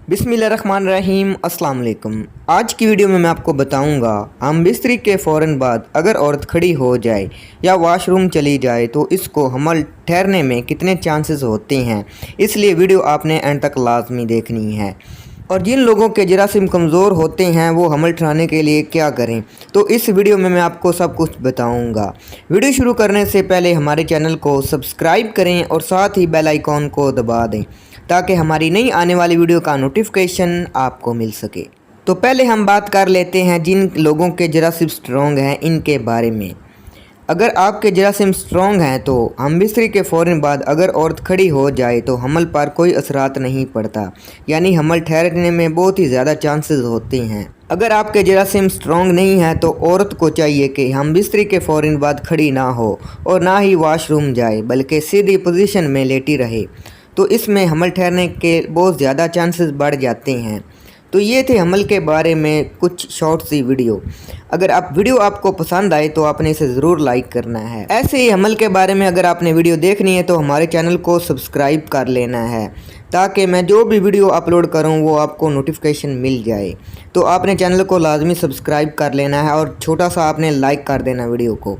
बिस्मिल्लाहिर्रहमानिर्रहीम अस्सलाम वालेकुम। आज की वीडियो में मैं आपको बताऊंगा हम बिस्तरी के फ़ौरन बाद अगर औरत खड़ी हो जाए या वॉशरूम चली जाए तो इसको हमल ठहरने में कितने चांसेस होते हैं। इसलिए वीडियो आपने एंड तक लाजमी देखनी है। और जिन लोगों के जरासीम कमज़ोर होते हैं वो हमल ठहराने के लिए क्या करें, तो इस वीडियो में मैं आपको सब कुछ बताऊंगा। वीडियो शुरू करने से पहले हमारे चैनल को सब्सक्राइब करें और साथ ही बेल आइकॉन को दबा दें ताकि हमारी नई आने वाली वीडियो का नोटिफिकेशन आपको मिल सके। तो पहले हम बात कर लेते हैं जिन लोगों के जरासीम स्ट्रॉन्ग हैं इनके बारे में। अगर आपके जरासीम स्ट्रॉन्ग हैं तो हम बिस्तरी के फ़ौरन बाद अगर औरत खड़ी हो जाए तो हमल पर कोई असरात नहीं पड़ता, यानी हमल ठहरने में बहुत ही ज़्यादा चांसेस होते हैं। अगर आपके जरासीम स्ट्रॉन्ग नहीं है तो औरत को चाहिए कि हम बिस्तरी के फ़ौरन बाद खड़ी ना हो और ना ही वॉशरूम जाए, बल्कि सीधी पोजीशन में लेटी रहे, तो इसमें हमल ठहरने के बहुत ज़्यादा चांसेस बढ़ जाते हैं। तो ये थे हमल के बारे में कुछ शॉर्ट सी वीडियो। अगर वीडियो आपको पसंद आए तो आपने इसे ज़रूर लाइक करना है। ऐसे ही हमल के बारे में अगर आपने वीडियो देखनी है तो हमारे चैनल को सब्सक्राइब कर लेना है ताकि मैं जो भी वीडियो अपलोड करूं वो आपको नोटिफिकेशन मिल जाए। तो आपने चैनल को लाजमी सब्सक्राइब कर लेना है और छोटा सा आपने लाइक कर देना वीडियो को।